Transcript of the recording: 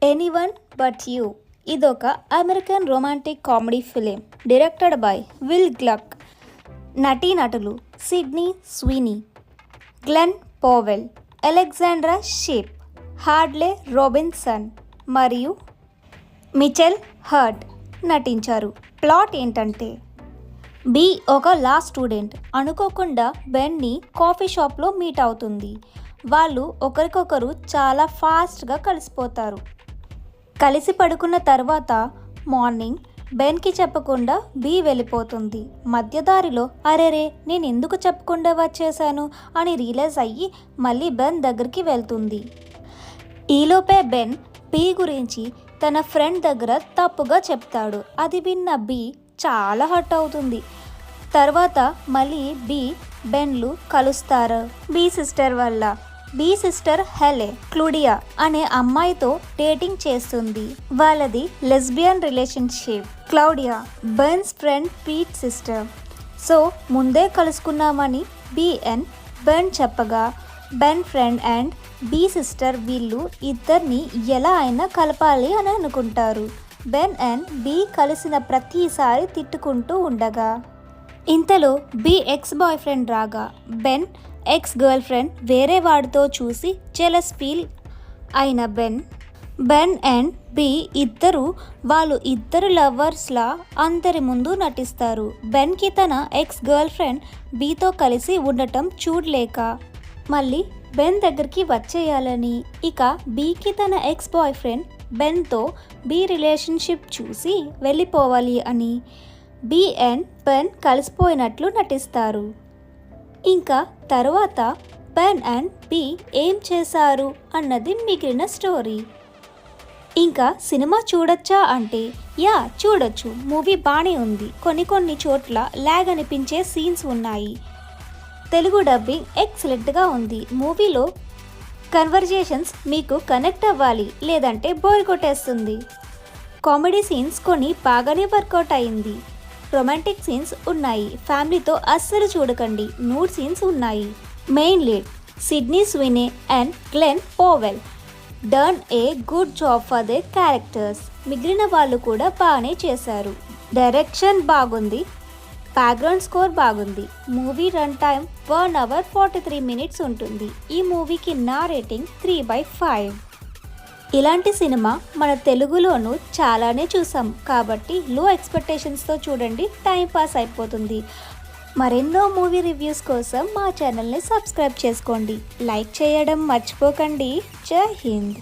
Anyone but you ఇదొక American romantic comedy film directed by Will Gluck. నటీనటులు Sydney Sweeney, Glen Powell, Alexandra Shipp, Hadley Robinson మరియు Michelle Hurd నటించారు. Plot ఏంటంటే, Bea ఒక law student అనుకోకుండా బెన్ని coffee షాప్లో మీట్ అవుతుంది. వాళ్ళు ఒకరికొకరు చాలా ఫాస్ట్గా కలిసిపోతారు. కలిసి పడుకున్న తర్వాత మార్నింగ్ బెన్కి చెప్పకుండా బి వెళ్ళిపోతుంది. మధ్యదారిలో అరేరే నేను ఎందుకు చెప్పకుండా వచ్చేసాను అని రియలైజ్ అయ్యి మళ్ళీ బెన్ దగ్గరికి వెళ్తుంది. ఈలోపే బెన్ బి గురించి తన ఫ్రెండ్ దగ్గర తప్పుగా చెప్తాడు. అది విన్న బి చాలా హర్ట్ అవుతుంది. తర్వాత మళ్ళీ బి బెన్లు కలుస్తారు బి సిస్టర్ వల్ల. బి సిస్టర్ హెలే క్లూడియా అనే అమ్మాయితో డేటింగ్ చేస్తుంది. వాళ్ళది lesbian relationship. Claudia Ben's friend Pete sister. So ముందే కలుసుకున్నామని బెన్ చెప్పగా Ben friend and Bea sister వీళ్ళు ఇద్దరిని ఎలా అయినా కలపాలి అని అనుకుంటారు. బెన్ అండ్ బి కలిసిన ప్రతిసారి తిట్టుకుంటూ ఉండగా ఇంతలో బి ఎక్స్ బాయ్ ఫ్రెండ్ రాగా బెన్ ఎక్స్ గర్ల్ ఫ్రెండ్ వేరే వాడితో చూసి జెలస్ ఫీల్ అయిన బెన్ అండ్ బి వాళ్ళు ఇద్దరు లవర్స్లా అందరి ముందు నటిస్తారు. బెన్కి తన ఎక్స్ గర్ల్ ఫ్రెండ్ బితో కలిసి ఉండటం చూడలేక మళ్ళీ బెన్ దగ్గరికి వచ్చేయాలని, ఇక బికి తన ఎక్స్ బాయ్ ఫ్రెండ్ బెన్తో బి రిలేషన్షిప్ చూసి వెళ్ళిపోవాలి అని బి అండ్ బెన్ కలిసిపోయినట్లు నటిస్తారు. ఇంకా తర్వాత బెన్ అండ్ బి ఏం చేశారు అన్నది మిగిలిన స్టోరీ. ఇంకా సినిమా చూడొచ్చా అంటే చూడొచ్చు. మూవీ బాగానే ఉంది. కొన్ని చోట్ల లాగ్ అనిపించే సీన్స్ ఉన్నాయి. తెలుగు డబ్బింగ్ ఎక్సలెంట్గా ఉంది. మూవీలో కన్వర్జేషన్స్ మీకు కనెక్ట్ అవ్వాలి, లేదంటే బోర్ కొట్టేస్తుంది. కామెడీ సీన్స్ కొన్ని బాగానే వర్కౌట్ అయింది. రొమాంటిక్ సీన్స్ ఉన్నాయి. ఫ్యామిలీతో అస్సలు చూడకండి. నూడ్ సీన్స్ ఉన్నాయి. Main lead Sydney Sweeney and Glen Powell done a good job for the characters. మిగిలిన వాళ్ళు కూడా బాగానే చేశారు. డైరెక్షన్ బాగుంది. బ్యాక్గ్రౌండ్ స్కోర్ బాగుంది. Movie run time 1 hour 43 minutes ఉంటుంది. ఈ మూవీకి నా రేటింగ్ 3/5. ఇలాంటి సినిమా మన తెలుగులోనూ చాలానే చూసాం కాబట్టి లో ఎక్స్పెక్టేషన్స్తో చూడండి, టైం పాస్ అయిపోతుంది. మరెన్నో మూవీ రివ్యూస్ కోసం మా ఛానల్ని సబ్స్క్రైబ్ చేసుకోండి. లైక్ చేయడం మర్చిపోకండి. జై హింద్.